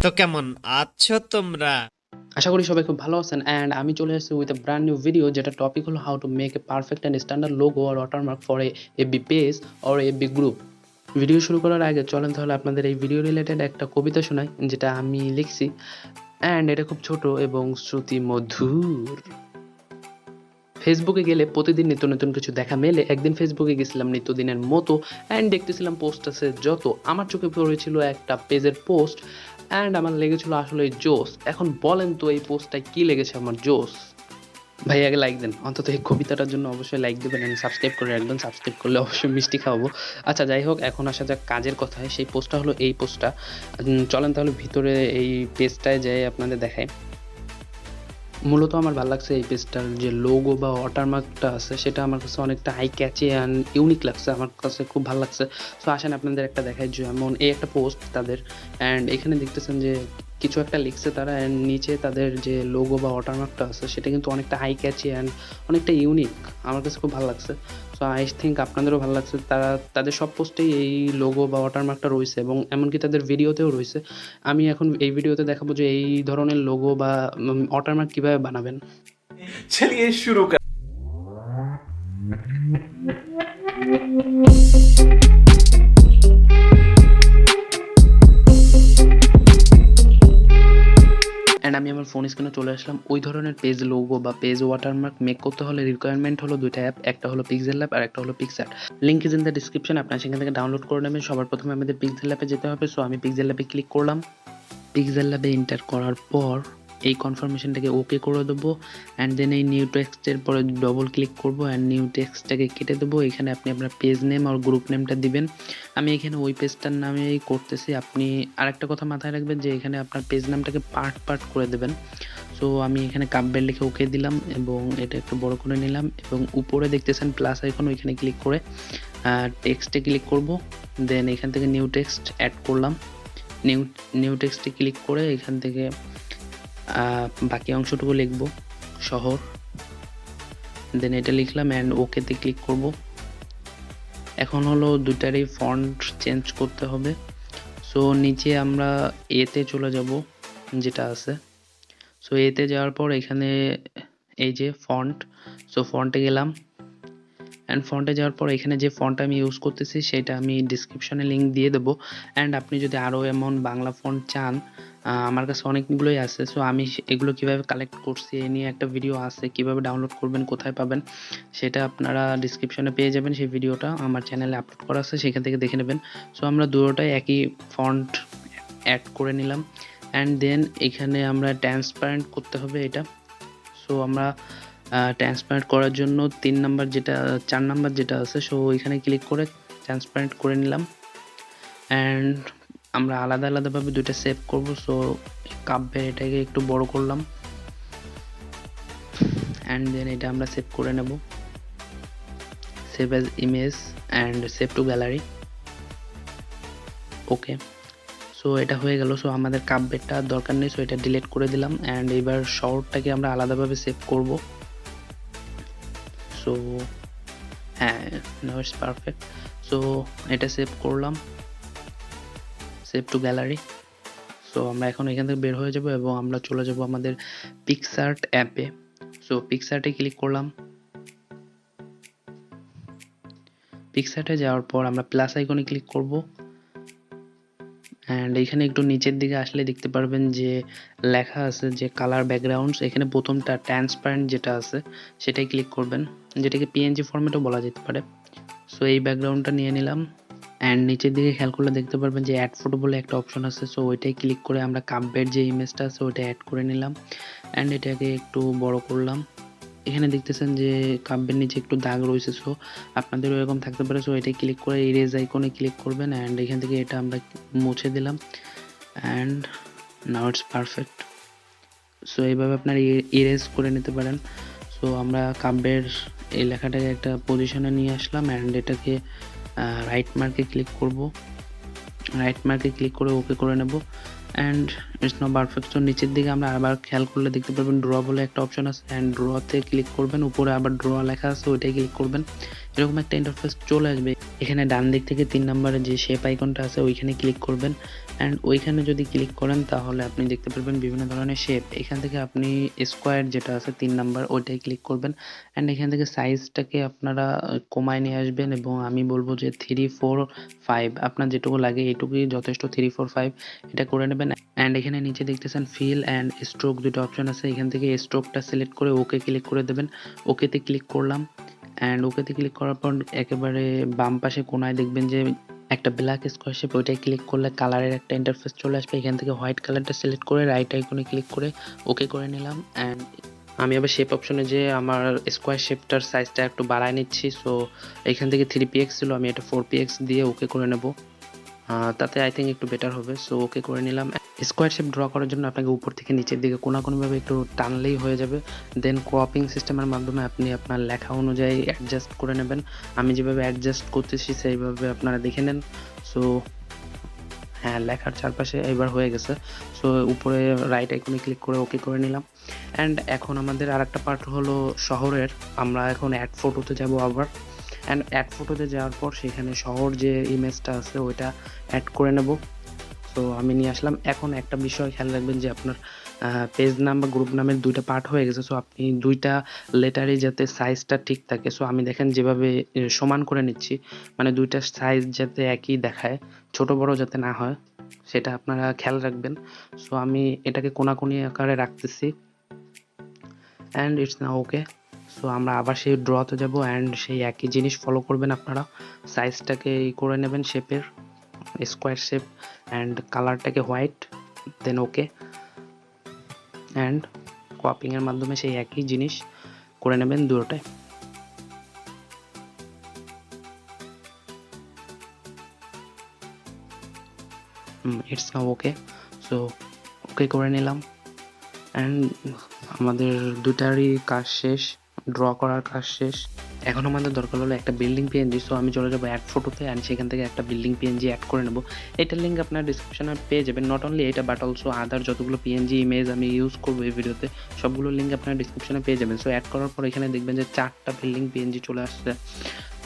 তো কেমন আছো তোমরা? আশা করি সবাই খুব ভালো আছেন অ্যান্ড আমি চলে এসেছি with a brand new video যেটা টপিক হলো how to make a perfect and standard logo আর watermark for a B page or a B group. Video শুরু করার আগে চলেন তাহলে আপনাদের এই ভিডিও রিলেটেড একটা কবিতা শোনাই যেটা আমি লিখছি অ্যান্ড এটা খুব ছোট এবং শ্রুতি মধুর। ফেসবুকে গেলে প্রতিদিন নিত্য নতুন কিছু দেখা মেলে। একদিন ফেসবুকে গেছিলাম নিত্যদিনের মতো অ্যান্ড দেখতেছিলাম পোস্ট আছে যত। আমার চোখে পড়েছিল একটা পেজের পোস্ট অ্যান্ড আমার লেগেছিল আসলে জোস। এখন বলেন তো এই পোস্টটায় কি লেগেছে আমার জোস? ভাই আগে লাইক দেন, অন্তত এই কবিতাটার জন্য অবশ্যই লাইক দেবেন অ্যান্ড সাবস্ক্রাইব করে রাখবেন। সাবস্ক্রাইব করলে অবশ্যই মিষ্টি খাওয়াবো। আচ্ছা যাই হোক, এখন আসা যাক কাজের কথায়। সেই পোস্টটা হলো এই পোস্টটা। চলেন তাহলে ভিতরে এই পেজটায় যাই আপনাদের দেখাই। মূলত আমার ভালো লাগছে এই পেজটার যে লোগো বা ওয়াটারমার্কটা আছে সেটা আমার কাছে অনেকটা আই ক্যাচি অ্যান্ড ইউনিক লাগছে, আমার কাছে খুব ভালো লাগছে। সো আসেন আপনাদের একটা দেখাই, যেমন এই একটা পোস্ট তাদের অ্যান্ড এখানে দেখতেছেন যে কিছু একটা লিখছে তারা অ্যান্ড নিচে তাদের যে লোগো বা ওয়াটারমার্কটা আছে সেটা কিন্তু অনেকটা আই ক্যাচি অ্যান্ড অনেকটা ইউনিক, আমার কাছে খুব ভালো লাগছে। সো আই থিঙ্ক আপনাদেরও ভালো লাগছে। তারা তাদের সব পোস্টেই এই লোগো বা ওয়াটারমার্কটা রয়েছে এবং এমনকি তাদের ভিডিওতেও রয়েছে। আমি এখন এই ভিডিওতে দেখাবো যে এই ধরনের লোগো বা ওয়াটারমার্ক কিভাবে বানাবেন। चलिए शुरू कर। অ্যান্ড আমি আমার ফোন স্ক্রিনে চলে আসলাম। ওই ধরনের পেজ লোগো বা পেজ ওয়াটারমার্ক মেক করতে হলে রিকোয়ারমেন্ট হলো দুইটা অ্যাপ, একটা হলো পিক্সেল অ্যাপ আর একটা হলো PicsArt. Link is in the description, আপনারা সেখান থেকে ডাউনলোড করে নেবেন। সবার প্রথমে আমাদের পিক্সেল অ্যাপে যেতে হবে। সো আমি পিক্সেল অ্যাপে ক্লিক করলাম। পিক্সেল ল্যাবে এন্টার করার পর এই কনফার্মেশনটাকে ওকে করে দেবো অ্যান্ড দেন এই নিউ টেক্সটের পরে ডবল ক্লিক করবো অ্যান্ড নিউ টেক্সটটাকে কেটে দেবো। এখানে আপনি আপনার পেজ নেম আর গ্রুপ নেমটা দিবেন। আমি এখানে ওই পেজটার নামেই করতেছি। আপনি আরেকটা কথা মাথায় রাখবেন যে এখানে আপনার পেজ নামটাকে পার্ট পার্ট করে দেবেন। সো আমি এখানে কাব্যের লিখে ওকে দিলাম এবং এটা একটু বড় করে নিলাম এবং উপরে দেখতেছেন প্লাস আইকন, ওইখানে ক্লিক করে টেক্সটে ক্লিক করব। দেন এখান থেকে নিউ টেক্সট অ্যাড করলাম। নিউ টেক্সটে ক্লিক করে এখান থেকে বাকি অংশটুকু লিখব শহর। দেন এটা লিখলাম অ্যান্ড ওকেতে ক্লিক করব। এখন হলো দুটারই ফন্ট চেঞ্জ করতে হবে। সো নিচে আমরা এতে চলে যাব যেটা আছে। সো এতে যাওয়ার পর এখানে এই যে ফন্ট, সো ফন্টে গেলাম অ্যান্ড ফন্টে যাওয়ার পর এখানে যে ফন্ট আমি ইউজ করতেছি সেটা আমি ডিসক্রিপশনে লিঙ্ক দিয়ে দেবো। অ্যান্ড আপনি যদি আরও এমন বাংলা ফন্ট চান, আমার কাছে অনেকগুলোই আছে। সো আমি এগুলো কিভাবে কালেক্ট করছি এ নিয়ে একটা ভিডিও আছে, কিভাবে ডাউনলোড করবেন, কোথায় পাবেন সেটা আপনারা ডিসক্রিপশনে পেয়ে যাবেন। সেই ভিডিওটা আমার চ্যানেলে আপলোড করা আছে, সেখান থেকে দেখে নেবেন। সো আমরা দুটোটাই একই ফন্ট অ্যাড করে নিলাম অ্যান্ড দেন এখানে আমরা ট্রান্সপারেন্ট করতে হবে এটা। সো আমরা ট্রান্সপারেন্ট করার জন্য 4 নাম্বার যেটা আছে, সো এখানে ক্লিক করে ট্রান্সপারেন্ট করে নিলাম অ্যান্ড আমরা আলাদাভাবে দুইটা সেভ করব। সো কাব্যের এটাকে একটু বড় করলাম অ্যান্ড দেন এটা আমরা সেভ করে নেব, save as image and save two gallery. Okay, so এটা হয়ে গেল। সো আমাদের কাব্যেরটা দরকার নেই, সো এটা ডিলিট করে দিলাম অ্যান্ড এবার শহরটাকে আমরা আলাদাভাবে সেভ করব। সো হ্যাঁ, নাও ইটস পারফেক্ট। সো এটা সেভ করলাম, সেভ টু গ্যালারি। সো আমরা এখন এখান থেকে বের হয়ে যাব এবং আমরা চলে যাব আমাদের পিক্সআর্ট অ্যাপে। সো পিক্সআর্টে ক্লিক করলাম। পিক্সআর্টে যাওয়ার পর আমরা প্লাস আইকনে ক্লিক করব অ্যান্ড এখানে একটু নিচের দিকে আসলে দেখতে পারবেন যে লেখা আছে যে কালার ব্যাকগ্রাউন্ডস। এখানে প্রথমটা ট্রান্সপারেন্ট যেটা আছে সেটাই ক্লিক করবেন, যেটাকে পিএনজি ফরম্যাটও বলা যেতে পারে। সো এই ব্যাকগ্রাউন্ডটা নিয়ে নিলাম অ্যান্ড নিচের দিকে খেয়াল করলে দেখতে পারবেন যে অ্যাড ফটো বলে একটা অপশন আছে। সো ওইটাই ক্লিক করে আমরা কাব্যের যে ইমেজটা আছে ওইটা অ্যাড করে নিলাম অ্যান্ড এটাকে একটু বড় করলাম। এখানে দেখতেছেন যে কাব্যের নিচে একটু দাগ রয়েছে, সো আপনাদেরও এরকম থাকতে পারে। সো এটাই ক্লিক করে ইরেজ আইকনে ক্লিক করবেন অ্যান্ড এখান থেকে এটা আমরা মুছে দিলাম and now it's perfect. So এইভাবে আপনারা ইরেজ করে নিতে পারেন। সো আমরা কাব্যের এই লেখাটাকে একটা পজিশনে নিয়ে আসলাম অ্যান্ড এটাকে রাইট মার্কে ক্লিক করব, রাইট মার্কে ক্লিক করে ওকে করে নেব and it's now perfect. So নিচের দিকে আমরা আবার খেয়াল করলে দেখতে পারবেন ড্র বলে একটা অপশন আছে অ্যান্ড ড্রতে ক্লিক করবেন, উপরে আবার ড্র লেখা আছে ওইটাই ক্লিক করবেন। এরকম একটা ইন্টারফেস চলে আসবে। এখানে ডান দিক থেকে 3 নম্বরে যে শেপ আইকনটা আছে ওইখানে ক্লিক করবেন অ্যান্ড ওইখানে যদি ক্লিক করেন তাহলে আপনি দেখতে পারবেন বিভিন্ন ধরনের শেপ। এখান থেকে আপনি স্কোয়ার যেটা আছে 3 নাম্বার ওইটাই ক্লিক করবেন অ্যান্ড এখান থেকে সাইজটাকে আপনারা কমায় নিয়ে আসবেন এবং আমি বলব যে 3, 4, 5 আপনার যেটুকু লাগে এইটুকুই যথেষ্ট। 3, 4, 5 এটা করে নেবেন অ্যান্ড এখানে নিচে দেখতেছেন ফিল অ্যান্ড স্ট্রোক দুটো অপশন আছে। এখান থেকে স্ট্রোকটা সিলেক্ট করে ওকে ক্লিক করে দেবেন। ওকেতে ক্লিক করলাম অ্যান্ড ওকেতে ক্লিক করার পর একেবারে বাম পাশে কোনায় দেখবেন যে একটা ব্ল্যাক স্কোয়ার শেপ, ওইটাই ক্লিক করলে কালারের একটা ইন্টারফেস চলে আসবে। এখান থেকে হোয়াইট কালারটা সিলেক্ট করে রাইট আইকনে ক্লিক করে ওকে করে নিলাম অ্যান্ড আমি আবার শেপ অপশনে যে আমার স্কোয়ার শেপটার সাইজটা একটু বাড়ায় নিচ্ছি। সো এখান থেকে 3px ছিল, আমি এটা 4px দিয়ে ওকে করে নেব, তাতে আই থিঙ্ক একটু বেটার হবে। সো ওকে করে নিলাম। স্কোয়ার শেপ ড্র করার জন্য আপনাকে উপর থেকে নিচের দিকে কোনাকুনিভাবে একটু টানলেই হয়ে যাবে। দেন ক্রপিং সিস্টেমের মাধ্যমে আপনি আপনার লেখা অনুযায়ী অ্যাডজাস্ট করে নেবেন। আমি যেভাবে অ্যাডজাস্ট করতেছি সেইভাবে আপনারা দেখে নেন। সো হ্যাঁ, লেখার চারপাশে এবার হয়ে গেছে। সো উপরে রাইট আইকনে ক্লিক করে ওকে করে নিলাম অ্যান্ড এখন আমাদের আরেকটা পার্ট হলো শহরের। আমরা এখন অ্যাড ফটোতে যাব আবার অ্যান্ড অ্যাড ফটোতে যাওয়ার পর সেখানে শহর যে ইমেজটা আছে ওইটা অ্যাড করে নেব। সো আমি নিয়ে আসলাম। এখন একটা বিষয় খেয়াল রাখবেন যে আপনার পেজ নাম বা গ্রুপ নামের 2টা পার্ট হয়ে গেছে। সো আপনি 2টা লেটারই যাতে সাইজটা ঠিক থাকে। সো আমি দেখেন যেভাবে সমান করে নিচ্ছি, মানে 2টার সাইজ যাতে একই দেখায়, ছোট বড় যাতে না হয়, সেটা আপনারা খেয়াল রাখবেন। সো আমি এটাকে কোনাকুনি আকারে রাখতেছি and it's now okay. So আমরা আবার সেই ড্রতে যাব অ্যান্ড সেই একই জিনিস ফলো করবেন আপনারা। সাইজটাকে করে নেবেন শেপের, স্কোয়ার শেপ অ্যান্ড কালারটাকে হোয়াইট, দেন ওকে অ্যান্ড ক্রপিংয়ের মাধ্যমে সেই একই জিনিস করে নেবেন দুটোটায়। It's now okay. So okay করে নিলাম অ্যান্ড আমাদের দুটারই কাজ শেষ, ড্র করার কাজ শেষ। এখন আমাদের দরকার হলো একটা বিল্ডিং পিএনজি। সো আমি চলে যাবো অ্যাড ফটোতে অ্যান্ড সেখান থেকে একটা বিল্ডিং পিএনজি অ্যাড করে নেব। এটার লিঙ্ক আপনার ডিসক্রিপশনে পেয়ে যাবেন। নট অনলি এটা বাট অলসো আদার যতগুলো পিএনজি ইমেজ আমি ইউজ করবো এই ভিডিওতে সবগুলোর লিঙ্ক আপনার ডিসক্রিপশনে পেয়ে যাবেন। সো অ্যাড করার পর এখানে দেখবেন যে 4টা বিল্ডিং পিএনজি চলে আসছে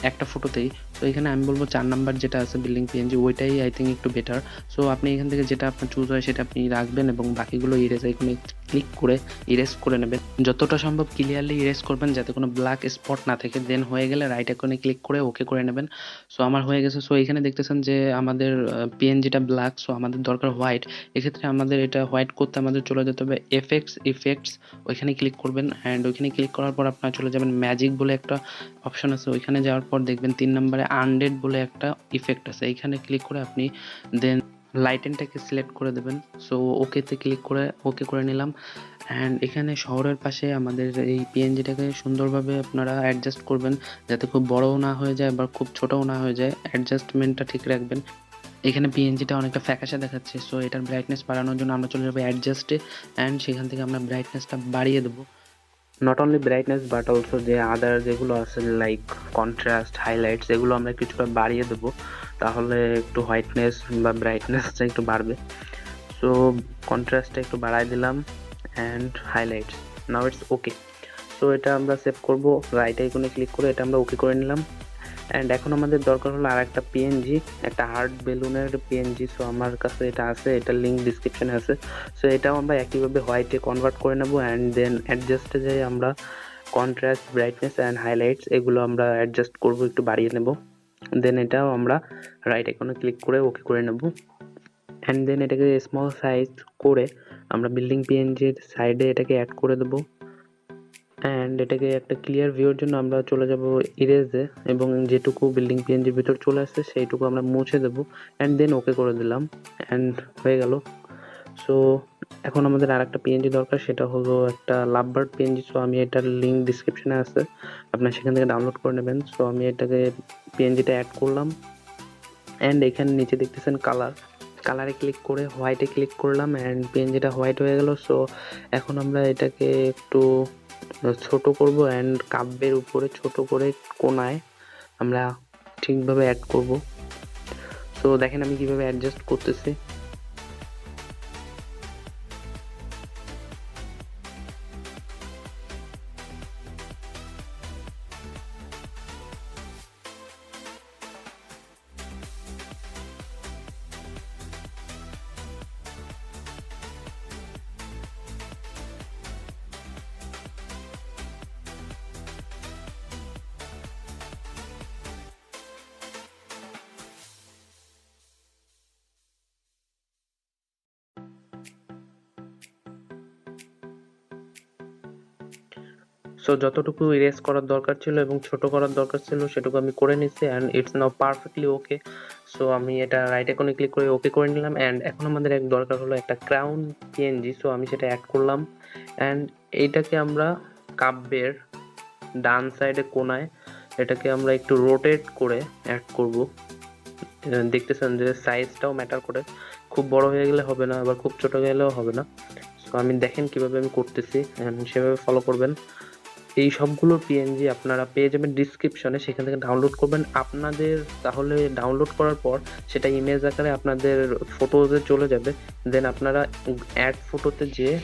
একটা ফটোতেই। তো এখানে আমি বলবো 4 নাম্বার যেটা আছে বিল্ডিং পিএনজি ওইটাই আই থিঙ্ক একটু বেটার। সো আপনি এখান থেকে যেটা আপনার চুজ হয় সেটা আপনি রাখবেন এবং বাকিগুলো ইরেজ আইকনে ক্লিক করে ইরেজ করে নেবেন। যতটা সম্ভব ক্লিয়ারলি ইরেজ করবেন যাতে কোনো ব্ল্যাক স্পট না থাকে। দেন হয়ে গেলে রাইট আইকনে ক্লিক করে ওকে করে নেবেন। সো আমার হয়ে গেছে। সো এখানে দেখতেছেন যে আমাদের পিএনজিটা ব্ল্যাক, সো আমাদের দরকার হোয়াইট। এক্ষেত্রে আমাদের এটা হোয়াইট করতে আমাদের চলে যেতে হবে ইফেক্টস, ওইখানে ক্লিক করবেন অ্যান্ড ওইখানে ক্লিক করার পর আপনারা চলে যাবেন ম্যাজিক বলে একটা অপশন আছে, ওইখানে যাওয়ার পর দেখবেন 3 নম্বরে আনডেড বলে একটা ইফেক্ট আছে, এইখানে ক্লিক করে আপনি দেন লাইটেনটাকে সিলেক্ট করে দেবেন। সো ওকেতে ক্লিক করে ওকে করে নিলাম অ্যান্ড এখানে শহরের পাশে আমাদের এই পিএনজিটাকে সুন্দরভাবে আপনারা অ্যাডজাস্ট করবেন যাতে খুব বড়ও না হয়ে যায় আবার খুব ছোটও না হয়ে যায়। অ্যাডজাস্টমেন্টটা ঠিক রাখবেন। এখানে পিএনজিটা অনেকটা ফ্যাকাশে দেখাচ্ছে। সো এটার ব্রাইটনেস বাড়ানোর জন্য আমরা চলে যাবো অ্যাডজাস্টে অ্যান্ড সেখান থেকে আমরা ব্রাইটনেসটা বাড়িয়ে দেবো। Not only brightness but also যে আদার যেগুলো আছে লাইক কন্ট্রাস্ট, হাইলাইটস, এগুলো আমরা কিছুটা বাড়িয়ে দেবো, তাহলে একটু হোয়াইটনেস বা ব্রাইটনেসটা একটু বাড়বে। সো কন্ট্রাস্টটা একটু বাড়াই দিলাম and highlights, now it's okay. So এটা আমরা সেভ করবো, রাইট আইকনে ক্লিক করে এটা আমরা ওকে করে নিলাম অ্যান্ড এখন আমাদের দরকার হলো আর একটা পিএনজি, একটা হার্ট বেলুনের পিএনজি। সো আমার কাছে এটা আছে, এটার লিঙ্ক ডিসক্রিপশনে আছে। সো এটাও আমরা একইভাবে হোয়াইটে কনভার্ট করে নেবো অ্যান্ড দেন অ্যাডজাস্টে যাই আমরা কন্ট্রাস্ট, ব্রাইটনেস অ্যান্ড হাইলাইটস এগুলো আমরা অ্যাডজাস্ট করবো, একটু বাড়িয়ে নেব। দেন এটাও আমরা রাইট আইকনে ক্লিক করে ওকে করে নেব অ্যান্ড দেন এটাকে স্মল সাইজ করে আমরা বিল্ডিং পিএনজির সাইডে এটাকে অ্যাড করে দেবো অ্যান্ড এটাকে একটা ক্লিয়ার ভিউর জন্য আমরা চলে যাব ইরেজে এবং যেটুকু বিল্ডিং পিএনজির ভিতর চলে আসছে সেইটুকু আমরা মুছে দেবো অ্যান্ড দেন ওকে করে দিলাম অ্যান্ড হয়ে গেল। সো এখন আমাদের আর একটা পিএনজি দরকার, সেটা হলো একটা লাভবার্ড পিএনজি। সো আমি এটার লিঙ্ক ডিসক্রিপশনে আছে, আপনার সেখান থেকে ডাউনলোড করে নেবেন। সো আমি এটাকে পিএনজিটা অ্যাড করলাম অ্যান্ড এখানে নিচে দেখতেছেন কালারে ক্লিক করে হোয়াইটে ক্লিক করলাম অ্যান্ড পিএনজিটা হোয়াইট হয়ে গেল। সো এখন আমরা এটাকে একটু ছোট করব অ্যান্ড কাব্যের উপরে ছোট করে কোনায় আমরা ঠিকভাবে অ্যাড করব। সো দেখেন আমি কিভাবে অ্যাডজাস্ট করতেছি। সো যতটুকু ইরেজ করার দরকার ছিল এবং ছোট করার দরকার ছিল সেটুকু আমি করে নিচ্ছি and it's now perfectly okay. So আমি এটা রাইট আইকনে ক্লিক করে ওকে করে নিলাম অ্যান্ড এখন আমাদের এক দরকার হলো একটা ক্রাউন পিএনজি। সো আমি সেটা অ্যাড করলাম অ্যান্ড এইটাকে আমরা কাব্যের ডান সাইডে কোনায় এটাকে আমরা একটু রোটেট করে অ্যাড করব। দেখতেছেন যে সাইজটাও ম্যাটার করে, খুব বড় হয়ে গেলে হবে না, আবার খুব ছোট গেলেও হবে না। সো আমি দেখেন কিভাবে আমি করতেছি অ্যান্ড সেভাবে ফলো করবেন। এই সবগুলো পিএনজি আপনারা পেয়ে যাবেন ডিসক্রিপশনে, সেখান থেকে ডাউনলোড করবেন আপনাদের। তাহলে ডাউনলোড করার পর সেটা ইমেজ আকারে আপনাদের ফটোজে চলে যাবে। দেন আপনারা অ্যাড ফটোতে যেয়ে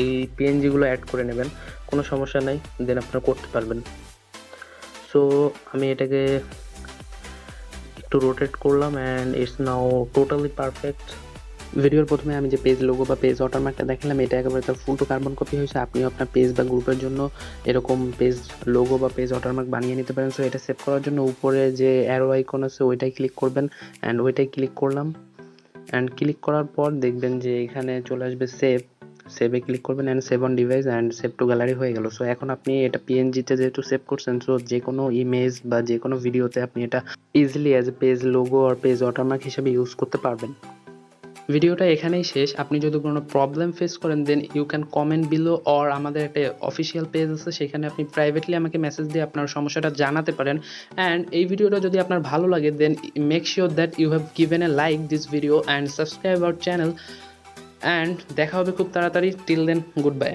এই পিএনজিগুলো অ্যাড করে নেবেন, কোনো সমস্যা নাই, দেন আপনারা করতে পারবেন। সো আমি এটাকে একটু রোটেট করলাম and it's now totally perfect. ভিডিওর প্রথমে আমি যে পেজ লোগো বা পেজ ওয়াটারমার্কটা দেখালাম এটা একেবারে তার ফুল টু কার্বন কপি হয়েছে। আপনিও আপনার পেজ বা গ্রুপের জন্য এরকম পেজ লোগো বা পেজ ওয়াটারমার্ক বানিয়ে নিতে পারেন। সো এটা সেভ করার জন্য উপরে যে অ্যারো আইকন আছে ওইটাই ক্লিক করবেন অ্যান্ড ওইটাই ক্লিক করলাম অ্যান্ড ক্লিক করার পর দেখবেন যে এখানে চলে আসবে সেভে ক্লিক করবেন and save on device and save two gallery হয়ে গেল। সো এখন আপনি এটা পিএনজিতে যেহেতু সেভ করছেন, সো যে কোনো ইমেজ বা যে কোনো ভিডিওতে আপনি এটা easily as a page logo আর পেজ ওয়াটারমার্ক হিসেবে ইউজ করতে পারবেন। ভিডিওটা এখানেই শেষ। আপনি যদি কোনো প্রবলেম ফেস করেন then you can comment below or আমাদের একটা অফিসিয়াল পেজ আছে সেখানে আপনি প্রাইভেটলি আমাকে মেসেজ দিয়ে আপনার সমস্যাটা জানাতে পারেন। অ্যান্ড এই ভিডিওটা যদি আপনার ভালো লাগে then make sure that you have given a like this video and subscribe our channel. And দেখা হবে খুব তাড়াতাড়ি। Till then good by.